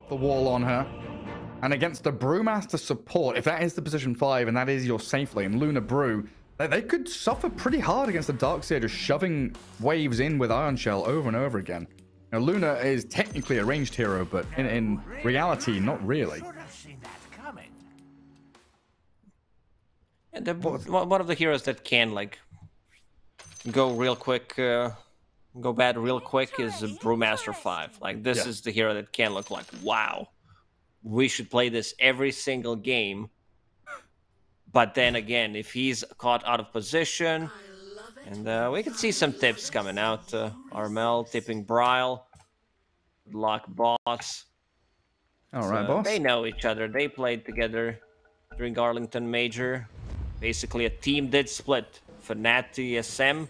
the wall on her. And against the Brewmaster support, if that is the position 5 and that is your safe lane, Luna Brew, they could suffer pretty hard against the Darkseer, just shoving waves in with Ion Shell over and over again. Now, Luna is technically a ranged hero, but in reality, not really. And one of the heroes that can, like, go real quick, go bad real quick is Brewmaster 5. Like, this is the hero that can look like, wow, we should play this every single game. But then again, if he's caught out of position, and we can see some tips coming out. Armel tipping Bryle, lock boss. All right, boss. They know each other. They played together during Arlington Major. Basically, a team did split. Fnatic TSM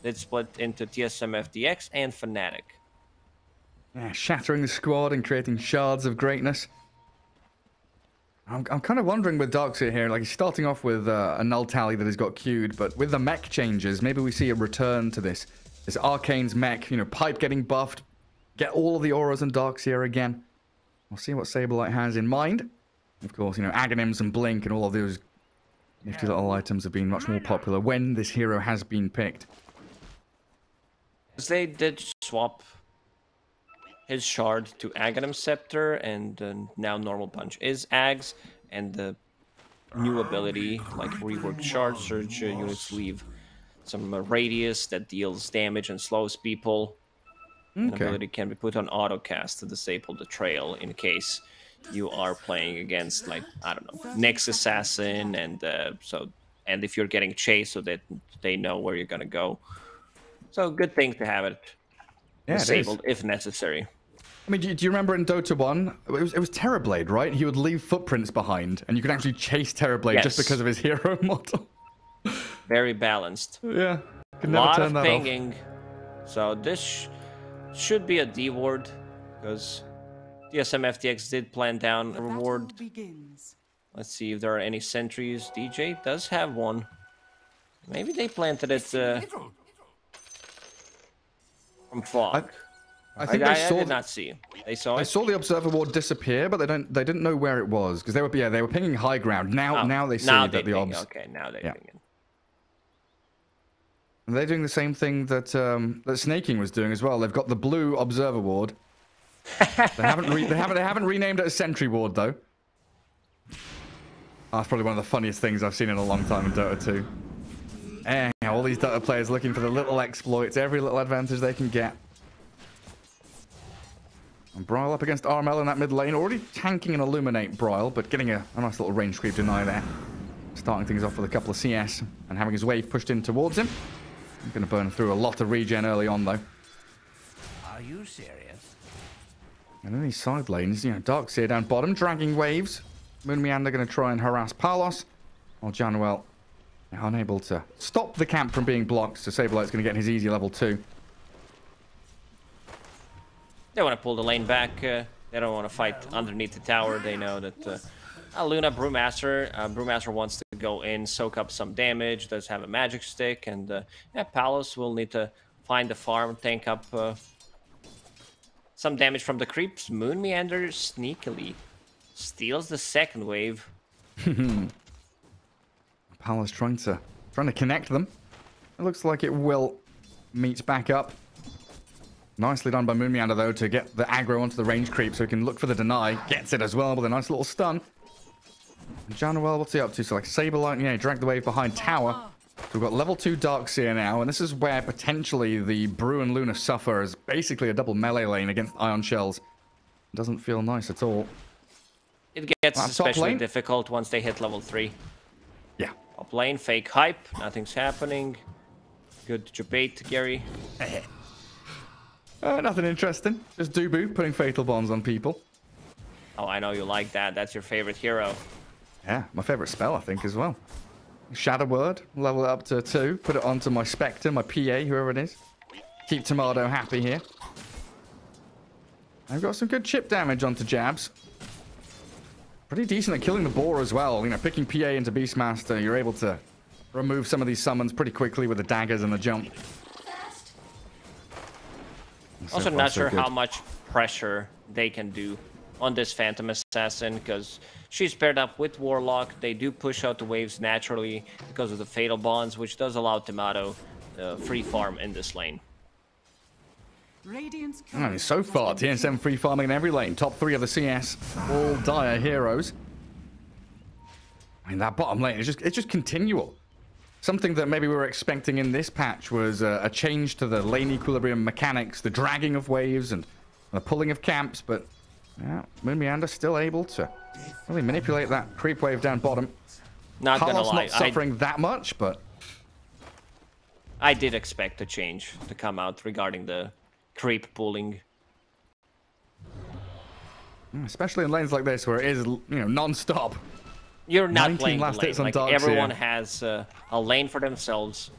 did split into TSM FDX and Fnatic. Yeah, shattering the squad and creating shards of greatness. I'm kind of wondering with Darkseer here, like he's starting off with a null tally that has got queued, but with the mech changes, maybe we see a return to this Arcane's mech, you know, Pipe getting buffed, get all of the auras and Darkseer again. We'll see what Saberlight has in mind. Of course, you know, Aghanims and Blink and all of those nifty little items have been much more popular when this hero has been picked. They did swap his shard to Aghanim Scepter, and now Normal Punch is Ags, and the new ability, like reworked Shard Surge units, leave some radius that deals damage and slows people. Okay. An ability can be put on autocast to disable the trail in case you are playing against, like, I don't know, Nyx Assassin, and if you're getting chased, so that they know where you're gonna go. So good thing to have it disabled if necessary. I mean, do you remember in Dota2, it was Terrorblade, right? He would leave footprints behind, and you could actually chase Terrorblade just because of his hero model. Very balanced. Yeah. A lot of pinging. So this should be a D ward, because TSM FTX did plan down a reward. Let's see if there are any sentries. DJ does have one. Maybe they planted it from fog. I think I did not see. They saw it. I saw the observer ward disappear, but they didn't know where it was because they were pinging high ground. Now they see that the obs. Okay, now they're pinging. And they're doing the same thing that that Snaking was doing as well. They've got the blue observer ward. They haven't renamed it a sentry ward though. That's probably one of the funniest things I've seen in a long time in Dota 2. And all these Dota players looking for the little exploits, every little advantage they can get. And Bryle up against Armel in that mid lane, already tanking an Illuminate Bryle, but getting a nice little range creep deny there. Starting things off with a couple of CS and having his wave pushed in towards him. I'm going to burn through a lot of regen early on though. Are you serious? And in these side lanes, you know, Darkseer down bottom, dragging waves. Moon Meander going to try and harass Palos, while Januel unable to stop the camp from being blocked, so Saberlight's going to get his easy level 2. They want to pull the lane back. They don't want to fight underneath the tower. They know that Luna Brewmaster wants to go in, soak up some damage, does have a magic stick, and Palos will need to find the farm, tank up some damage from the creeps. Moon Meander sneakily steals the second wave. Palos trying to connect them. It looks like it will meet back up. Nicely done by Moon Meander, though, to get the aggro onto the range creep so he can look for the deny. Gets it as well with a nice little stun. And Januel, what's he up to? So, like, Saberlight, yeah, drag the wave behind tower. So we've got level 2 Darkseer now, and this is where potentially the Brew and Luna suffer as basically a double melee lane against Ion Shells. Doesn't feel nice at all. It gets especially difficult once they hit level 3. Yeah. Top lane, fake hype, nothing's happening. Good debate, Gary. Nothing interesting. Just Dubu putting fatal bombs on people. Oh, I know you like that. That's your favorite hero. Yeah, my favorite spell, I think, as well. Shadow Word, level it up to 2. Put it onto my Spectre, my PA, whoever it is. Keep Tomato happy here. I've got some good chip damage onto Jabs. Pretty decent at killing the boar as well. You know, picking PA into Beastmaster, you're able to remove some of these summons pretty quickly with the daggers and the jump. Also, not sure how much pressure they can do on this Phantom Assassin because she's paired up with Warlock. They do push out the waves naturally because of the Fatal Bonds, which does allow Tomato free farm in this lane. I mean, so far, TSM free farming in every lane. Top 3 of the CS, all dire heroes. I mean, that bottom lane is just continual. Something that maybe we were expecting in this patch was a change to the lane equilibrium mechanics, the dragging of waves and the pulling of camps, but yeah, Moonmeander still able to really manipulate that creep wave down bottom. Not gonna lie, not suffering that much, but I did expect a change to come out regarding the creep pulling. Especially in lanes like this where it is, you know, non-stop. You're not playing the last lane. hits on Like, Darkseer. everyone has a lane for themselves.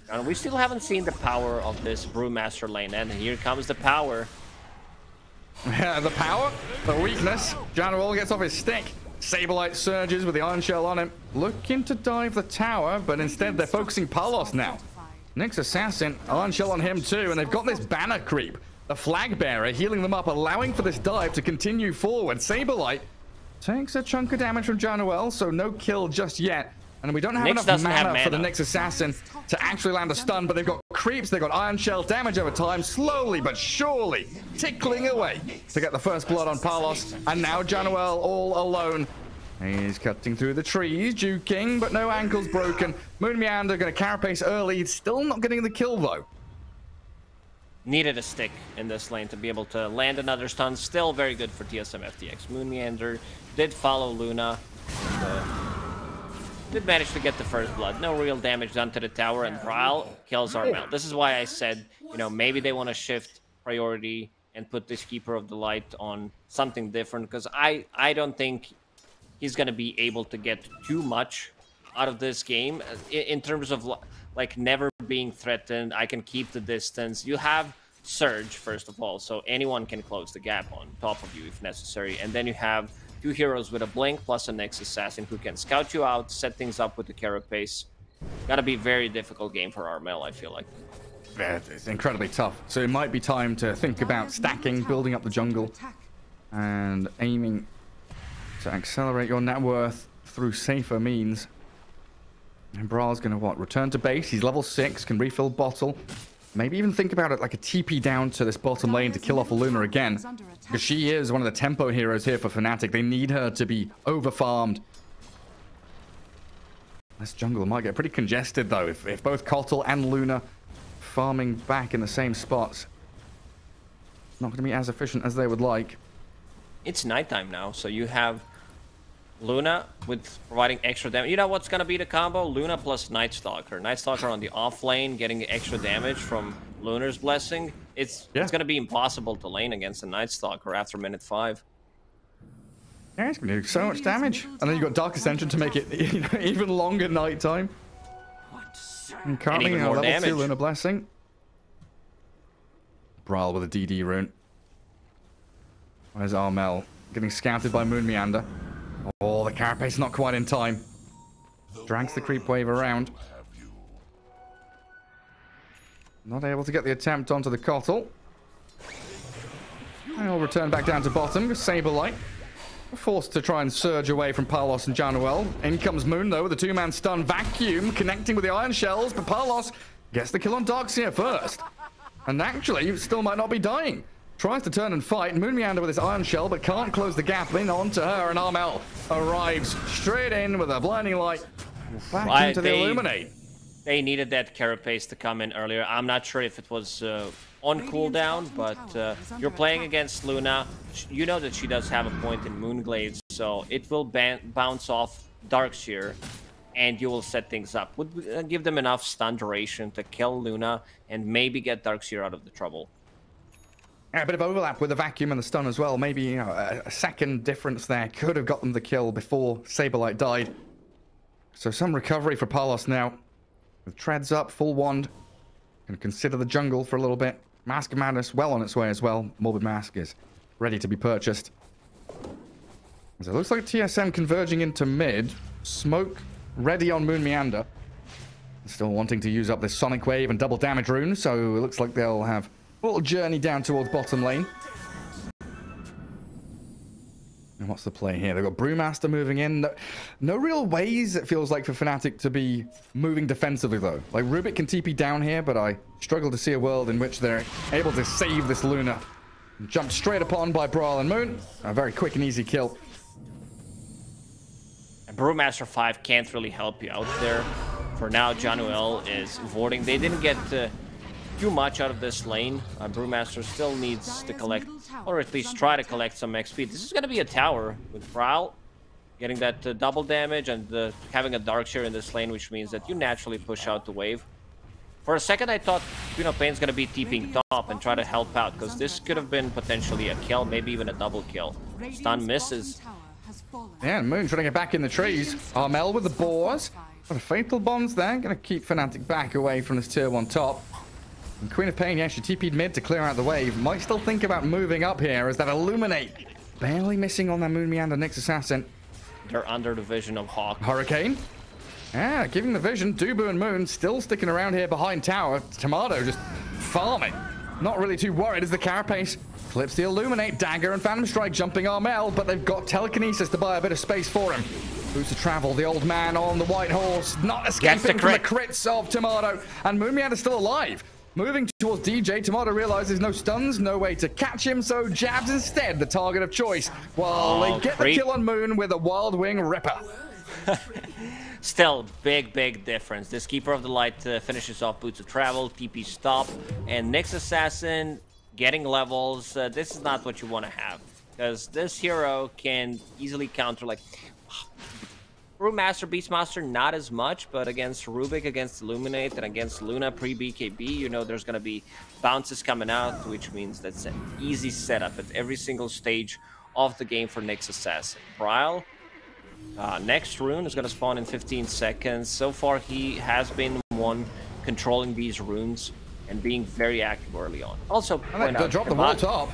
And we still haven't seen the power of this Brewmaster lane, and here comes the power. Yeah, the power, the weakness. Janwall gets off his stick. Saberlight surges with the Iron Shell on him. Looking to dive the tower, but instead they're focusing Palos now. Nyx Assassin, Iron Shell on him too, and they've got this banner creep. The flag bearer healing them up, allowing for this dive to continue forward. Saberlight takes a chunk of damage from Janwell, so no kill just yet. And we don't have enough mana for the Nyx Assassin to actually land a stun, but they've got creeps, they've got Iron Shell damage over time, slowly but surely tickling away to get the first blood on Palos. And now Janwell all alone. He's cutting through the trees, juking, but no ankles broken. Moonmeander going to carapace early, still not getting the kill though. Needed a stick in this lane to be able to land another stun. Still very good for TSM FTX. Moonmeander did follow Luna. Did manage to get the first blood. No real damage done to the tower, and Brawl kills Armel. This is why I said, you know, maybe they want to shift priority and put this Keeper of the Light on something different, because I don't think he's going to be able to get too much out of this game in terms of like never being threatened. I can keep the distance. You have Surge, first of all, so anyone can close the gap on top of you if necessary, and then you have two heroes with a blink plus a Nyx Assassin who can scout you out, set things up with the carapace. Gotta be a very difficult game for Armel, I feel like. Yeah, it's incredibly tough. So it might be time to think about stacking, building up the jungle, and aiming to accelerate your net worth through safer means. And Brawl's gonna what? Return to base. He's level 6, can refill bottle. Maybe even think about it like a TP down to this bottom lane to kill off a Luna again. Because she is one of the tempo heroes here for Fnatic. They need her to be over-farmed. This jungle might get pretty congested, though, if both Kotl and Luna farming back in the same spots. Not going to be as efficient as they would like. It's nighttime now, so you have Luna with providing extra damage. You know what's going to be the combo? Luna plus Night Stalker. Night Stalker on the off lane, getting extra damage from Lunar's Blessing. It's going to be impossible to lane against a Night Stalker after minute 5. Yeah, it's going to do so much damage. And then you've got Dark Ascension to make it even longer nighttime. And currently, even more level damage. 2 Lunar Blessing. Brawl with a DD rune. Where's Armel? Getting scouted by Moonmeander. Oh, the carapace not quite in time. Drags the creep wave around. Not able to get the attempt onto the Kotl. And we'll return back down to bottom. Saberlight forced to try and surge away from Palos and Janwell. In comes Moon, though, with a two-man stun vacuum, connecting with the Iron Shells, but Palos gets the kill on Darkseer first. And actually, still might not be dying. Tries to turn and fight. Moonmeander with his Iron Shell, but can't close the gap in onto her, and Armel arrives straight in with a blinding light. Back into the Illuminate. They needed that carapace to come in earlier. I'm not sure if it was on cooldown, but you're playing against Luna. You know that she does have a point in Moonglaive, so it will bounce off Darkseer, and you will set things up. Would give them enough stun duration to kill Luna and maybe get Darkseer out of the trouble. Yeah, a bit of overlap with the vacuum and the stun as well. Maybe, you know, a second difference there could have got them the kill before Saberlight died. So some recovery for Palos now. With treads up, full wand. Can consider the jungle for a little bit. Mask of Madness well on its way as well. Morbid Mask is ready to be purchased. So it looks like TSM converging into mid. Smoke ready on Moonmeander. Still wanting to use up this Sonic Wave and double damage rune. So it looks like they'll have a little journey down towards bottom lane. And what's the play here? They've got Brewmaster moving in. No real ways, it feels like, for Fnatic to be moving defensively, though. Like, Rubik can TP down here, but I struggle to see a world in which they're able to save this Luna. Jumped straight upon by Brawl and Moon. A very quick and easy kill. And Brewmaster 5 can't really help you out there. For now, Januel is avoiding. They didn't get too much out of this lane. Brewmaster still needs to collect, or at least try to collect some XP. This is going to be a tower with Prowl getting that double damage and having a Darkshare in this lane, which means that you naturally push out the wave. For a second, I thought Queen of Pain's going to be TPing top and try to help out, because this could have been potentially a kill, maybe even a double kill. Stun misses. Yeah, and Moon trying to get back in the trees. Armel with the boars. What a fatal bonds there. Going to keep Fnatic back away from this tier 1 top. And Queen of Pain, yeah, she TP'd mid to clear out the wave. Might still think about moving up here as that Illuminate. Barely missing on that Moon Meander Nyx Assassin. They're under the vision of Hawk. Hurricane. Yeah, giving the vision. Dubu and Moon still sticking around here behind tower. Tomato just farming. Not really too worried as the Carapace clips the Illuminate. Dagger and Phantom Strike jumping Armel, but they've got Telekinesis to buy a bit of space for him. Boots of travel, the old man on the white horse, not escaping from the crits of Tomato. And Moon Meander still alive. Moving towards DJ, Tomato realizes no stuns, no way to catch him, so jabs instead the target of choice. While they get the kill on Moon with a Wild Wing Ripper. Still, big difference. This Keeper of the Light finishes off Boots of Travel, TP stop, and Nyx Assassin getting levels. This is not what you want to have, because this hero can easily counter, like, Brewmaster, Beastmaster, not as much, but against Rubik, against Illuminate, and against Luna pre-BKB, you know there's going to be bounces coming out, which means that's an easy setup at every single stage of the game for Nyx Assassin. Bryle, next rune is going to spawn in 15 seconds. So far, he has been one controlling these runes and being very active early on. Also, they drop the wall top.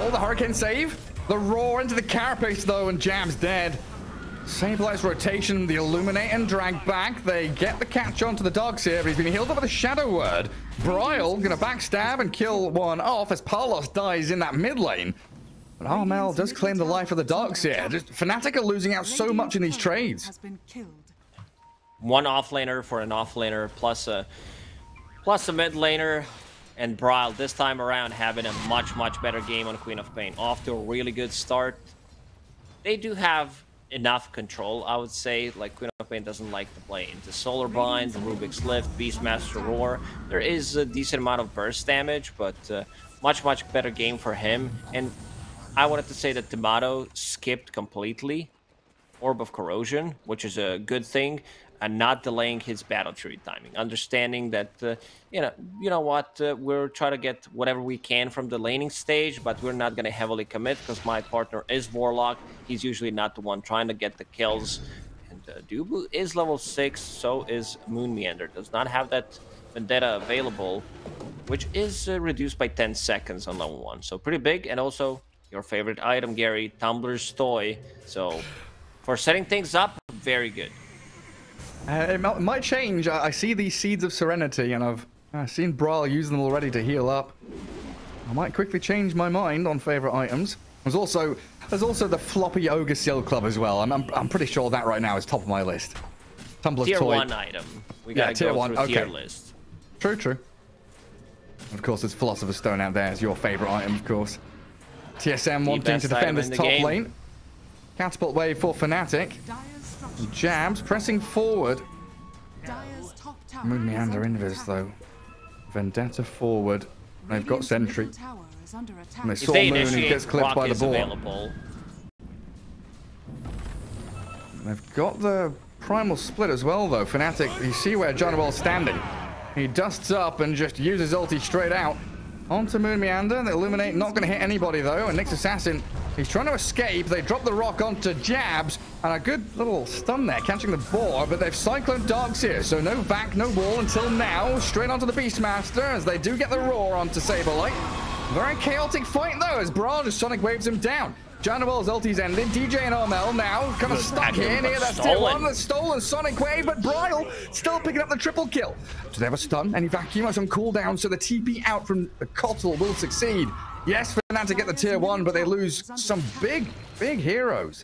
All the Hurricane save. The roar into the Carapace, though, and Jam's dead. Sabley's rotation, the Illuminate and drag back. They get the catch onto the dogs here, but he's been healed up with a Shadow Word. Bryle gonna backstab and kill one off as Parlos dies in that mid lane. But Armel does claim the life of the dogs here. Just Fnatic are losing out so much in these trades. One offlaner for an offlaner plus a mid laner, and Bryle this time around having a much better game on Queen of Pain. Off to a really good start. They do have enough control, I would say. Like, Queen of Pain doesn't like to play into Solar Bind, Rubik's Lift, Beastmaster Roar. There is a decent amount of burst damage, but much better game for him. And I wanted to say that Tomato skipped completely Orb of Corrosion, which is a good thing, and not delaying his battle tree timing. Understanding that, you know what, we're trying to get whatever we can from the laning stage, but we're not going to heavily commit because my partner is Warlock. He's usually not the one trying to get the kills. And Dubu is level 6, so is Moon Meander. Does not have that Vendetta available, which is reduced by 10 seconds on level 1. So pretty big, and also your favorite item, Gary, Tumbler's Toy. So for setting things up, very good. It might change. I see these Seeds of Serenity, and I've seen Brawl use them already to heal up. I might quickly change my mind on favorite items. There's also the floppy Ogre Seal Club as well. I'm pretty sure that right now is top of my list. Tumbler's Tier Toy. 1 item. We gotta go through tier list. True. Of course, there's Philosopher's Stone out there as your favorite item, of course. TSM wanting to defend this top lane. Catapult wave for Fnatic. Jabs pressing forward. Moon Meander invis though. Vendetta forward. They've got Sentry. And they saw Moon who gets clipped by the ball. They've got the Primal Split as well though. Fnatic, you see where Johnwell's standing. He dusts up and just uses ulti straight out. Onto Moon Meander. The Illuminate not going to hit anybody though. And Nyx Assassin, he's trying to escape. They drop the rock onto Jabs. And a good little stun there, catching the boar. But they've Cyclone Dogs here. So no back, no wall until now. Straight onto the Beastmaster as they do get the roar onto Saberlight. Very chaotic fight though as Brawl just Sonic waves him down. Janowell's ulti's ended. DJ and Armel now kind of stuck here near that tier 1. The stolen Sonic Wave, but Bryle still picking up the triple kill. Do they have a stun? Any vacuum? It's on cooldown, so the TP out from the Kotl will succeed. Yes, Fnatic get the tier 1, but they lose some big heroes.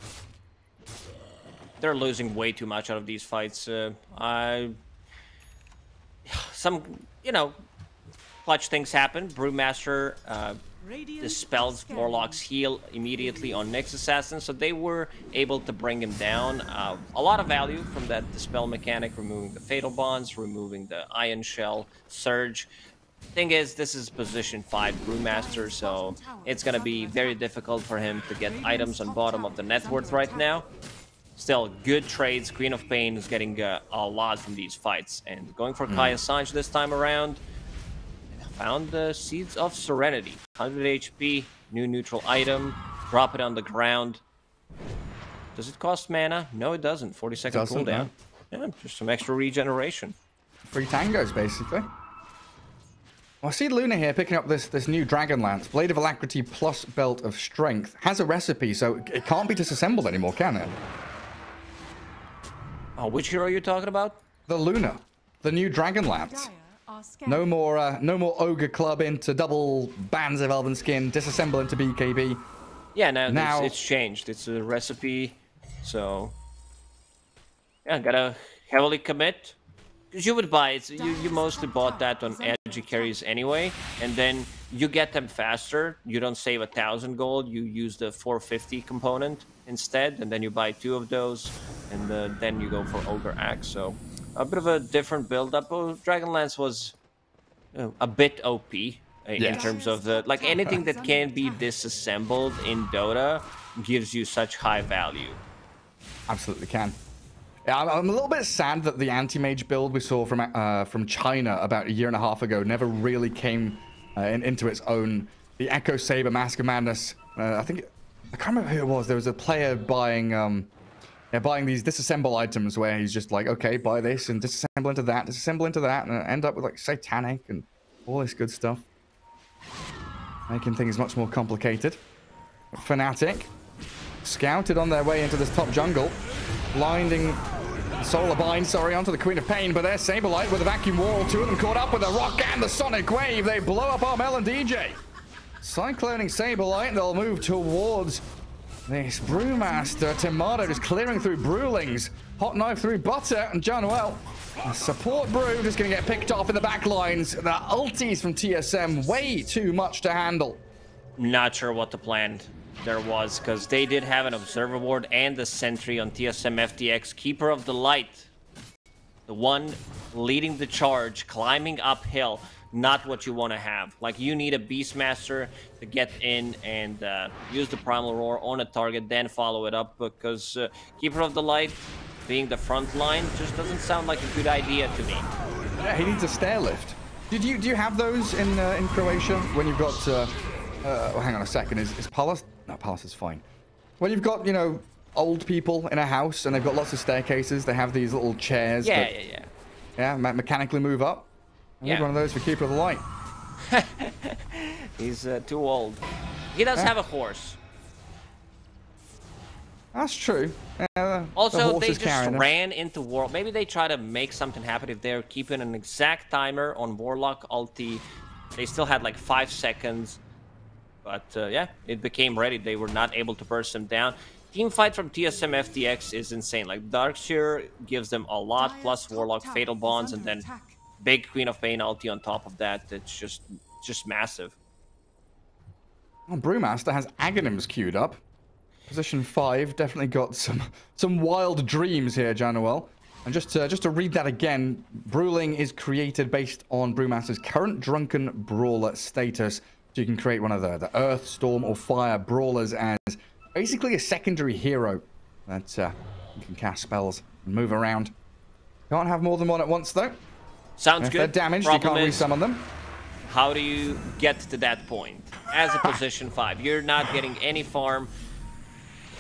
They're losing way too much out of these fights. Clutch things happen. Brewmaster dispels Warlock's heal immediately on Nyx Assassin, so they were able to bring him down. A lot of value from that dispel mechanic, removing the Fatal Bonds, removing the Ion Shell Surge. Thing is, this is position 5 Brewmaster, so it's going to be very difficult for him to get items on bottom of the net worth right now. Still, good trades. Queen of Pain is getting a lot from these fights. And going for Kai Assange this time around, found the Seeds of Serenity. 100 HP, new neutral item, drop it on the ground. Does it cost mana? No, it doesn't. 40-second cooldown. Yeah, just some extra regeneration. Free tangos, basically. Well, I see Luna here picking up this new Dragon Lance. Blade of Alacrity plus Belt of Strength. Has a recipe, so it can't be disassembled anymore, can it? Oh, which hero are you talking about? The Luna. The new Dragon Lance. No more Ogre Club into double bands of Elven Skin, disassemble into BKB. Yeah, now it's changed. It's a recipe, so yeah, gotta heavily commit. Because you would buy it, you mostly bought that on edgy carries anyway, and then you get them faster. You don't save 1,000 gold, you use the 450 component instead, and then you buy 2 of those, and then you go for Ogre Axe. So a bit of a different build-up. Dragonlance was a bit OP in terms of anything that can be disassembled in Dota gives you such high value. Absolutely can. Yeah, I'm a little bit sad that the anti-mage build we saw from China about a year and a half ago never really came into its own. The Echo Saber Mask of Madness. I can't remember who it was. There was a player buying these disassemble items where he's just like, okay, buy this and disassemble into that, and end up with like Satanic and all this good stuff, making things much more complicated. Fnatic scouted on their way into this top jungle, blinding Solar Bind, onto the Queen of Pain, but there's Saberlight with a vacuum wall. 2 of them caught up with the rock and the Sonic Wave. They blow up Armel and DJ. Cycloning Saberlight, they'll move towards this Brewmaster. Tomato just clearing through Brewlings. Hot Knife through Butter, and John support Brew just going to get picked off in the back lines. The ultis from TSM, way too much to handle. Not sure what the plan there was, because they did have an Observer Ward and the Sentry on TSM FTX. Keeper of the Light, the one leading the charge, climbing uphill. Not what you want to have. Like, you need a Beastmaster to get in and use the Primal Roar on a target, then follow it up, because Keeper of the Light being the front line just doesn't sound like a good idea to me. Yeah, he needs a stair lift. Do you have those in Croatia when you've got hang on a second, is Palas? No, Palas is fine. When you've got, old people in a house and they've got lots of staircases, they have these little chairs that mechanically move up. I need one of those for Keeper of the Light. He's too old. He does have a horse. That's true. Also, they just ran into Warlock. Maybe they try to make something happen if they're keeping an exact timer on Warlock ulti. They still had like 5 seconds. But yeah, it became ready. They were not able to burst them down. Team fight from TSM FTX is insane. Like, Darkseer gives them a lot, plus Warlock Fatal Bonds, and then big Queen of Pain ulti on top of that. It's just massive. Well, Brewmaster has Aghanims queued up. Position 5, definitely got some wild dreams here, Januel. And just to read that again, Brewling is created based on Brewmaster's current Drunken Brawler status. So you can create one of the Earth, Storm, or Fire Brawlers as basically a secondary hero that you can cast spells and move around. Can't have more than one at once, though. Sounds good. If they're damaged, you can't resummon them. How do you get to that point? As a position 5, you're not getting any farm.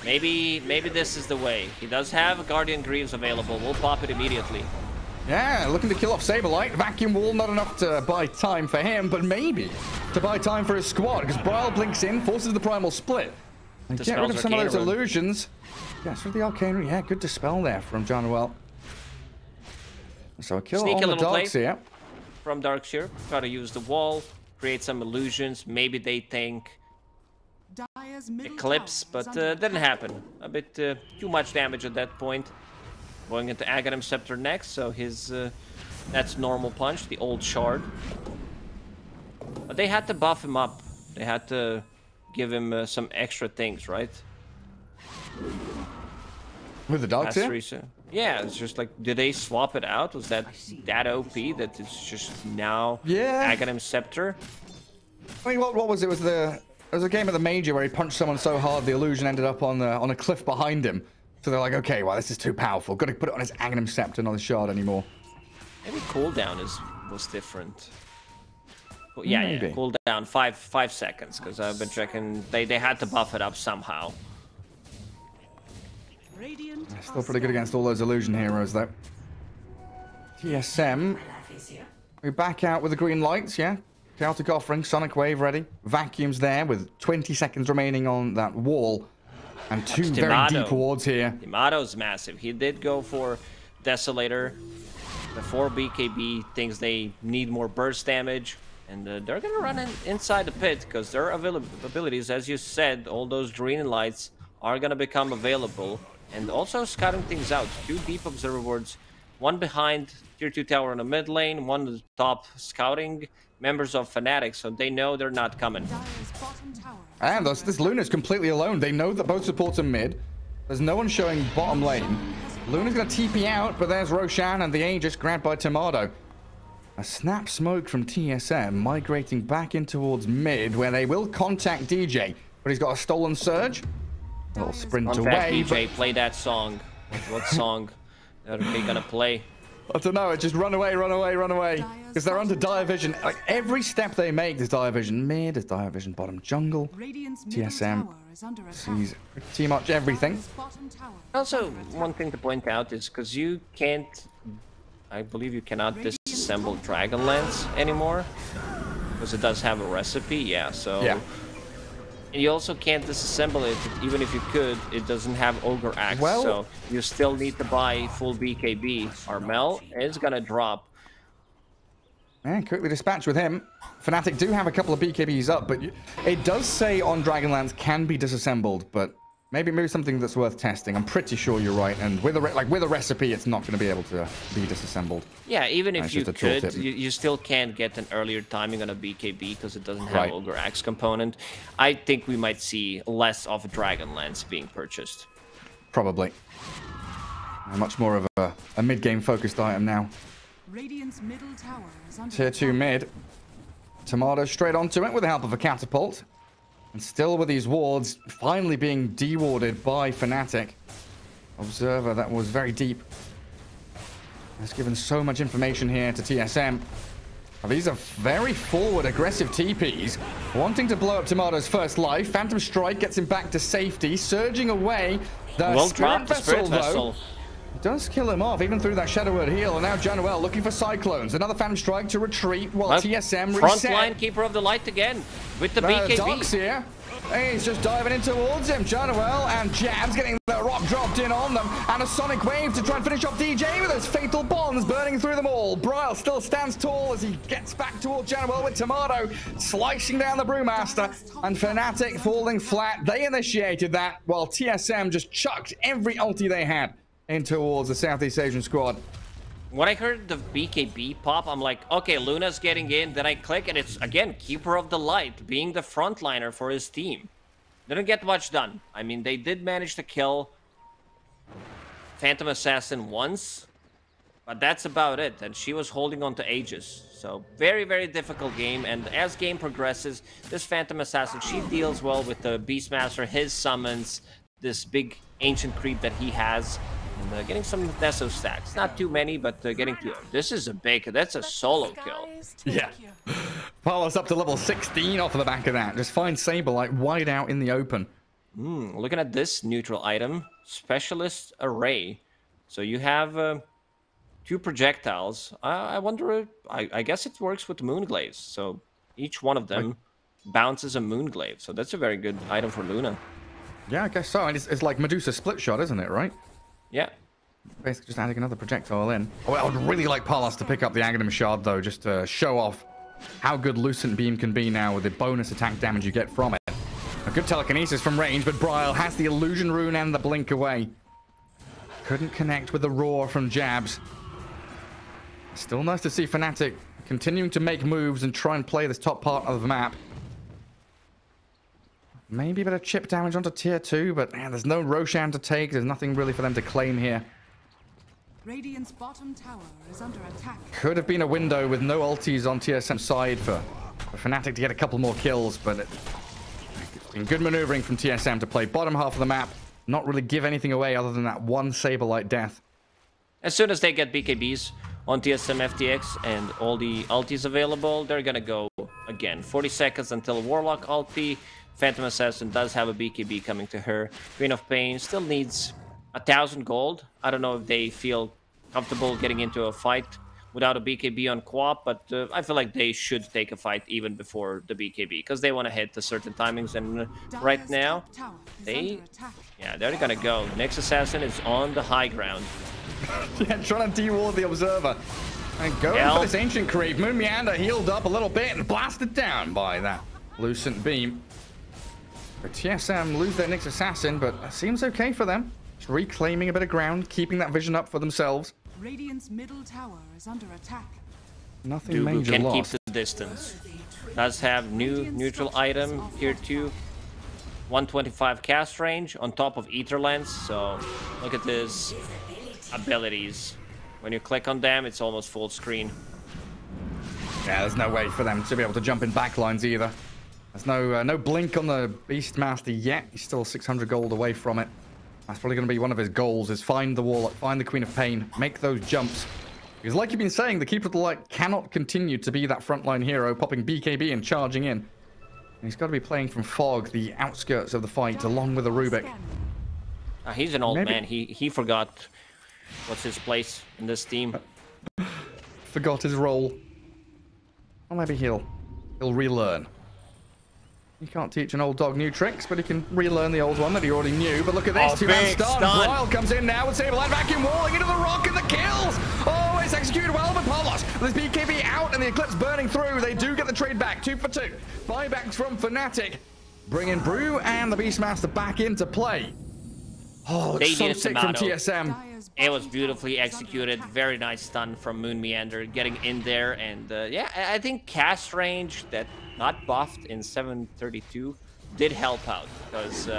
Maybe this is the way. He does have a Guardian Greaves available. We'll pop it immediately. Yeah, looking to kill off Saberlight. Vacuum Wall, not enough to buy time for him, but maybe to buy time for his squad, because Brile blinks in, forces the Primal Split. And get rid of some of those illusions. Yeah, so the Arcane, yeah, good dispel there from John. So a kill on the Darkseer. From Darkseer. Try to use the wall, create some illusions. Maybe they think Dire's middle Eclipse, tower is but under didn't attack. happen. A bit too much damage at that point. Going into Aghanim Scepter next, so his that's normal punch, the old shard. But they had to buff him up. They had to give him some extra things, right? With the dogs here? Yeah, it's just like, did they swap it out? Was that OP that it's just now Yeah. Aghanim Scepter? I mean, what was it? It was a game of the Major where he punched someone so hard the illusion ended up on a cliff behind him. So they're like, okay, well, this is too powerful. Got to put it on his Aghanim Scepter, not his shard anymore. Maybe cooldown was different. Well, yeah, Maybe. yeah, cooldown 5 seconds, because I've been checking. They had to buff it up somehow. Radiant Still pretty good against all those illusion heroes, though. TSM. We back out with the green lights, yeah? Chaotic Offering, Sonic Wave ready. Vacuum's there with 20 seconds remaining on that wall. And two very Timato. deep wards here. Timato's massive. He did go for Desolator. Before BKB thinks they need more burst damage. And they're going to run inside the pit, because their abilities, as you said, all those green lights are going to become available. And also scouting things out. 2 deep observer wards. 1 behind tier 2 tower in the mid lane. 1 at the top scouting members of Fnatic. So they know they're not coming. Dire's bottom tower. And this Luna's completely alone. They know that both supports are mid. There's no one showing bottom lane. Luna's going to TP out, but there's Roshan and the Aegis grabbed by Tomato. A snap smoke from TSM migrating back in towards mid, where they will contact DJ, but he's got a stolen surge. A little sprint On track, away. DJ, play that song. What song are they going to play? I don't know. It's just run away, run away, run away. Because they're under dire vision. Like every step they make, there's dire vision mid, there's dire vision bottom jungle. Radiant's middle TSM tower is under attack. sees pretty much everything. Dire's bottom tower is Also, under attack. one thing to point out is because you can't, I believe you cannot disassemble Dragonlance anymore, because it does have a recipe, yeah, so... Yeah. And you also can't disassemble it, even if you could, it doesn't have Ogre Axe, Well- so you still need to buy full BKB. Armel is gonna drop. Yeah, quickly dispatch with him. Fnatic do have a couple of BKBs up, but it does say on Dragonlance can be disassembled, but maybe something that's worth testing. I'm pretty sure you're right, and with a recipe, it's not going to be able to be disassembled. Yeah, even if It's you just a tool could, tip. you still can't get an earlier timing on a BKB because it doesn't have Right. Ogre Axe component. I think we might see less of Dragonlance being purchased. Probably. Much more of a mid-game focused item now. Radiant's middle tower is under Tier 2 attack. mid. Tomato straight onto it with the help of a catapult. And still with these wards finally being de-warded by Fnatic. Observer, that was very deep. Has given so much information here to TSM. Now, these are very forward, aggressive TPs. Wanting to blow up Tomato's first life. Phantom Strike gets him back to safety. Surging away. The Well Spirit dropped the Spirit though, Vessel. does kill him off, even through that Shadow Word heal. And now Januel looking for Cyclones. Another Phantom Strike to retreat while TSM Front reset. line Keeper of the Light again with the BKB. Dogs here. He's just diving in towards him. Januel and Jabs getting the rock dropped in on them. And a Sonic Wave to try and finish off DJ with his fatal bonds burning through them all. Bryle still stands tall as he gets back towards Januel with Tomato slicing down the Brewmaster. And Fnatic falling flat. They initiated that while TSM just chucked every ulti they had in towards the Southeast Asian squad. When I heard the BKB pop, I'm like, okay, Luna's getting in. Then I click, and it's, again, Keeper of the Light, being the frontliner for his team. Didn't get much done. I mean, they did manage to kill Phantom Assassin once, but that's about it. And she was holding on to Aegis. So, very, very difficult game. And as game progresses, this Phantom Assassin, she deals well with the Beastmaster, his summons, this big ancient creep that he has. And getting some Nesso stacks. Not too many, but getting to... This is a big... That's a solo kill. Yeah. Palos up to level 16 off of the back of that. Just find Sable like wide out in the open. Looking at this neutral item. Specialist Array. So you have 2 projectiles. I wonder... I guess it works with Moonglaves. So each one of them bounces a Moonglaive. So that's a very good item for Luna. Yeah, I guess so. And it's like Medusa split shot, isn't it, right? Yeah. Basically just adding another projectile in. Oh, I would really like Palas to pick up the Aghanim Shard, though, just to show off how good Lucent Beam can be now with the bonus attack damage you get from it. A good telekinesis from range, but Bryle has the illusion rune and the blink away. Couldn't connect with the roar from jabs. Still nice to see Fnatic continuing to make moves and try and play this top part of the map. Maybe a bit of chip damage onto tier 2, but there's no Roshan to take. There's nothing really for them to claim here. Radiant's bottom tower is under attack. Could have been a window with no ultis on TSM's side for Fnatic to get a couple more kills, but it's been good maneuvering from TSM to play bottom half of the map, not really give anything away other than that one Saberlight death. As soon as they get BKBs on TSM FTX and all the ultis available, they're gonna go again. 40 seconds until Warlock ulti. Phantom Assassin does have a BKB coming to her. Queen of Pain still needs 1,000 gold. I don't know if they feel comfortable getting into a fight without a BKB on Quap, but I feel like they should take a fight even before the BKB because they want to hit the certain timings. And right now, they're gonna go. Next Assassin is on the high ground. Yeah, trying to de-wall the Observer. And going for this Ancient Creep. Moon Meander healed up a little bit and blasted down by that Lucent Beam. But TSM lose their next Assassin, but it seems okay for them. Just reclaiming a bit of ground, keeping that vision up for themselves. Radiant's middle tower is under attack. Nothing major can lost. Keep the distance. Does have new neutral item, tier 2. 125 cast range on top of Ether Lens. So look at this abilities. When you click on them, it's almost full screen. Yeah, there's no way for them to be able to jump in backlines either. There's no blink on the Beastmaster yet. He's still 600 gold away from it. That's probably going to be one of his goals, is find the Warlock, find the Queen of Pain, make those jumps. Because like you've been saying, the Keeper of the Light cannot continue to be that frontline hero, popping BKB and charging in. And he's got to be playing from Fog, the outskirts of the fight, along with the Rubik. He's an old man. He forgot what's his place in this team. Forgot his role. Or maybe he'll relearn. You can't teach an old dog new tricks, but he can relearn the old one that he already knew. But look at this, two-man stun. Bryle comes in now with Saberlight vacuum walling into the rock and the kills. Oh, it's executed well, but Pavlos. There's BKB out and the Eclipse burning through. They do get the trade back, 2 for 2. Buybacks from Fnatic. Bringing Brew and the Beastmaster back into play. Oh, it's so sick from TSM. It was beautifully executed. Very nice stun from Moon Meander getting in there. And yeah, I think cast range that got buffed in 732 did help out. Because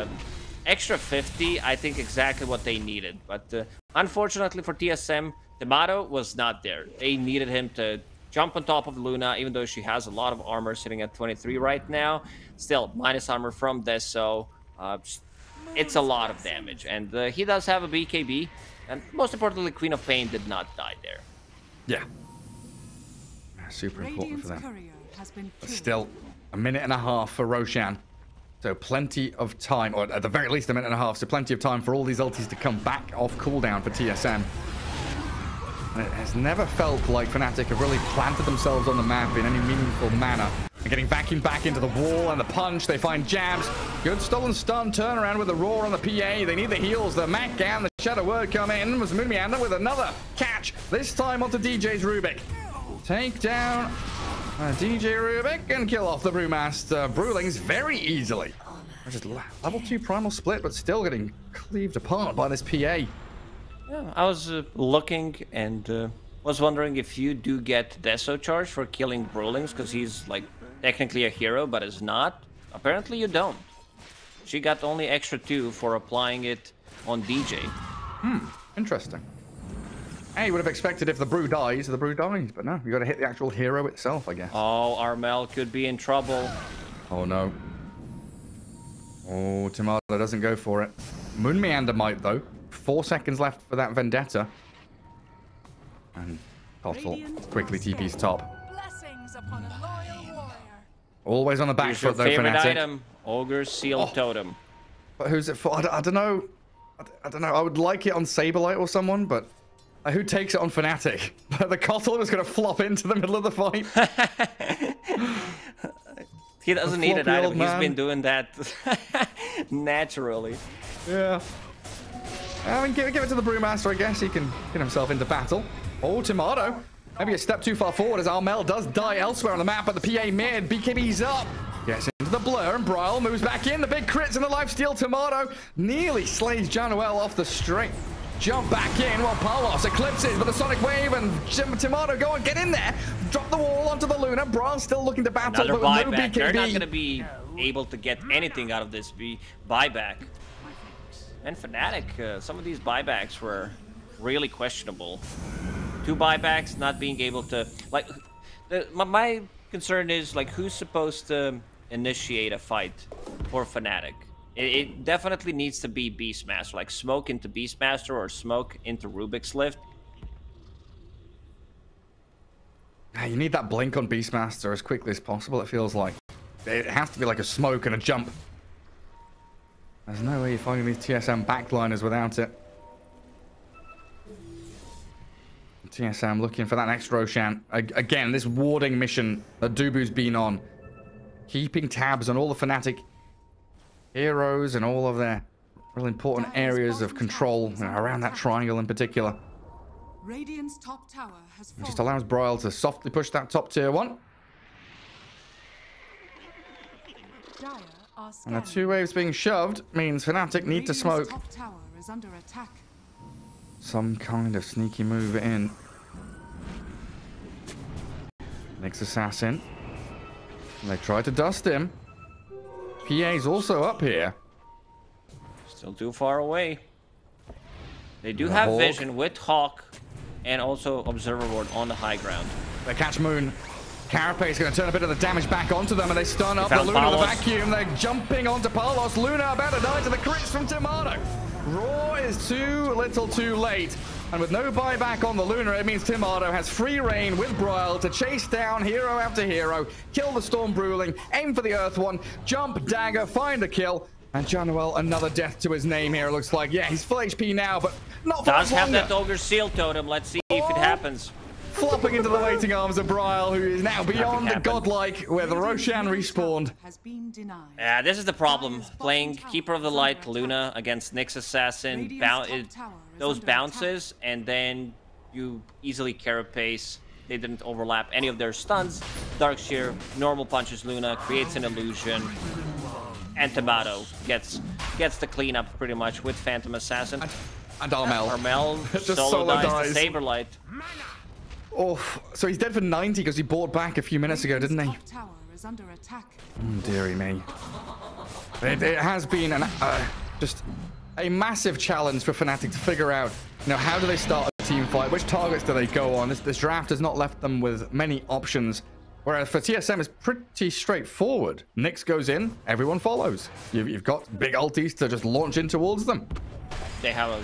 extra 50, I think exactly what they needed. But unfortunately for TSM, D'Amato was not there. They needed him to jump on top of Luna, even though she has a lot of armor sitting at 23 right now. Still, minus armor from this, so it's a lot of damage. And he does have a BKB. And most importantly, Queen of Pain did not die there. Yeah. Super important for them. But still, a minute and a half for Roshan. So plenty of time, or at the very least a minute and a half, so plenty of time for all these ultis to come back off cooldown for TSM. And it has never felt like Fnatic have really planted themselves on the map in any meaningful manner. And getting vacuumed back into the wall and the punch, they find jabs. Good stolen stun turnaround with the roar on the PA. They need the heals. The Mac and the Shadow Word come in. Was Moon Meander with another catch. This time onto DJ's Rubik. Take down DJ Rubik and kill off the Brewmaster Brewlings very easily. Just level 2 primal split, but still getting cleaved apart by this PA. Yeah, I was looking and was wondering if you do get Deso charge for killing Brewlings, because he's like technically a hero, but is not. Apparently you don't. She got only extra 2 for applying it on DJ. Interesting. Hey, you would have expected if the Brew dies, the Brew dies, but no, you got to hit the actual hero itself, I guess. Oh, Armel could be in trouble. Oh no. Oh, Tomato doesn't go for it. Moon Meander might though. 4 seconds left for that Vendetta. And Kotal quickly TP's top. Upon a loyal warrior. Always on the back foot though, favorite Fnatic. item, Ogre's Sealed Totem. But who's it for? I don't know. I don't know. I would like it on Saberlight or someone, but who takes it on Fnatic? The Kotal was going to flop into the middle of the fight. He doesn't need an item. He's been doing that naturally. Yeah. I mean, give it to the Brewmaster, I guess. He can get himself into battle. Oh, Tomato. Maybe a step too far forward as Armel does die elsewhere on the map, but the PA mid, BKB's up. Gets into the blur, and Bryle moves back in. The big crits and the lifesteal. Tomato nearly slays Januel off the string. Jump back in while Palos eclipses, but the Sonic Wave and Tomato go and get in there. Drop the wall onto the Luna. Bryle still looking to battle, Another but with no buyback. BKB. They're not going to be able to get anything out of this buyback. And Fnatic, some of these buybacks were really questionable. 2 buybacks, not being able to... Like, my concern is, like, who's supposed to initiate a fight for Fnatic? It definitely needs to be Beastmaster, like smoke into Beastmaster or smoke into Rubik's Lift. You need that blink on Beastmaster as quickly as possible, it feels like. It has to be like a smoke and a jump. There's no way you're finding these TSM backliners without it. TSM looking for that next Roshan. Again, this warding mission that Dubu's been on. Keeping tabs on all the Fnatic heroes and all of their really important areas of control around that triangle in particular. Radiant's top tower has It fallen. just allows Bryle to softly push that top tier 1. Dire are And the scanning. 2 waves being shoved means Fnatic need to Radiant's smoke top tower is under attack. some kind of sneaky move in. Nick's assassin. And they try to dust him. PA's also up here. Still too far away. They do The have Hawk. vision with Hawk and also Observer Ward on the high ground. They catch Moon. Carapace going to turn a bit of the damage back onto them, and they stun up the found Luna in the Palos. vacuum. They're jumping onto Palos. Luna about to die to the crits from Tomato. Raw is too little too late. And with no buyback on the Luna, it means Tomato has free reign with Bryle to chase down hero after hero, kill the Storm Bruling, aim for the Earth one, jump, dagger, find a kill. And Januel, another death to his name here, it looks like. Yeah, he's full HP now, but not for Does much have longer. that Ogre Seal Totem. Let's see if it happens. Flopping into the waiting arms of Bryle, who is now beyond the happened. godlike, where the Roshan respawned. Has been denied. Yeah, this is the problem. Playing Keeper of the Light Luna against Nyx Assassin, those bounces, and then you easily carapace. They didn't overlap any of their stuns. Darkshear, normal punches Luna, creates an illusion. And Tomato gets the cleanup pretty much with Phantom Assassin. And Armel. Armel Just solo dies dies. to Saberlight. Oh, so he's dead for 90 because he bought back a few minutes ago, didn't he? Top tower is under attack. Dearie me. It has been just a massive challenge for Fnatic to figure out, how do they start a team fight? Which targets do they go on? This draft has not left them with many options. Whereas for TSM, it's pretty straightforward. Nyx goes in, everyone follows. You've got big ultis to just launch in towards them. They have a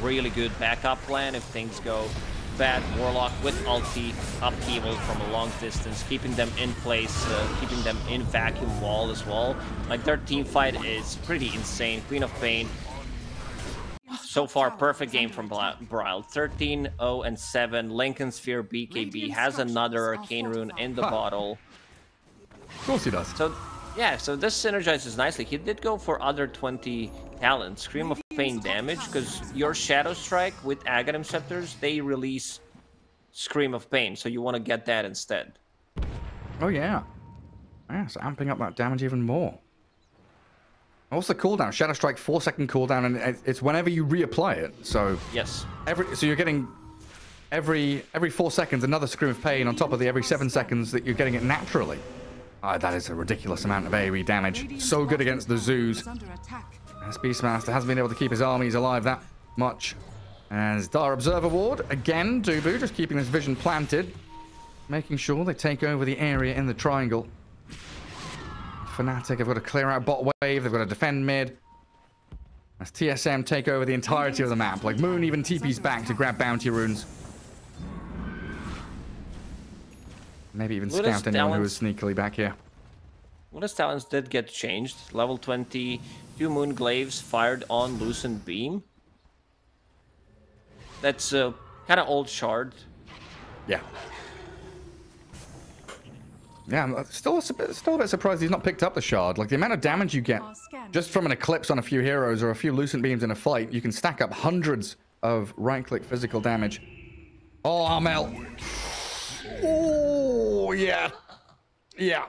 really good backup plan if things go bad. Warlock with ulti, upheaval from a long distance, keeping them in place, keeping them in vacuum wall as well. Like, their team fight is pretty insane. Queen of Pain. So far, perfect game from Bryle. 13-0-7. Lincoln Sphere BKB has another Arcane Rune in the bottle. Of course he does. So, yeah, so this synergizes nicely. He did go for other 20 talents. Scream of Pain damage, because your Shadow Strike with Aghanim Scepters, they release Scream of Pain, so you want to get that instead. Oh, yeah. Yeah, so amping up that damage even more. Also cooldown. Shadow Strike 4-second cooldown, and it's whenever you reapply it. So Yes. so you're getting every 4 seconds another Scream of Pain on top of the every 7 seconds that you're getting it naturally. That is a ridiculous amount of AoE damage. So good against the Zoos. Is under attack. As Beastmaster hasn't been able to keep his armies alive that much. As Dire Observer Ward, again, Dubu just keeping this vision planted. Making sure they take over the area in the triangle. Fnatic have got to clear out bot wave, they've got to defend mid. As TSM take over the entirety of the map. Like, Moon even TP's back to grab bounty runes. Maybe even Luna's scout anyone who talents- is sneakily back here. Luna's talents did get changed. Level 20, 2 Moon Glaives fired on Lucent Beam. That's kind of old shard. Yeah. Yeah, I'm still a bit surprised he's not picked up the shard. Like, the amount of damage you get just from an eclipse on a few heroes or a few lucent beams in a fight, you can stack up hundreds of right-click physical damage. Oh, Armel. Oh, yeah. Yeah.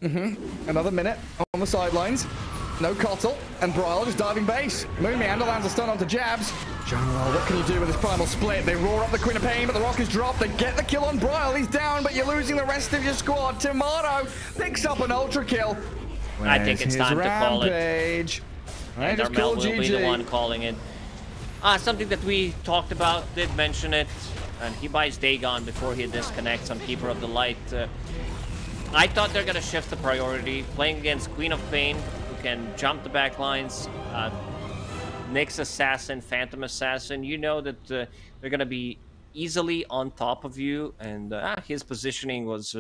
Another minute on the sidelines. No Cottle, and Bryle just diving base. Moonmeander lands a stun onto Jabs. General, what can you do with this primal split? They roar up the Queen of Pain, but the rock is dropped. They get the kill on Bryle. He's down, but you're losing the rest of your squad. Tomato picks up an ultra kill. I think it's time to call it. Rampage. And Armel will be the one calling it. Something that we talked about, did mention it, and he buys Dagon before he disconnects on Keeper of the Light. I thought they're going to shift the priority, playing against Queen of Pain, who can jump the back lines, Nyx Assassin, Phantom Assassin. You know that they're going to be easily on top of you, and his positioning was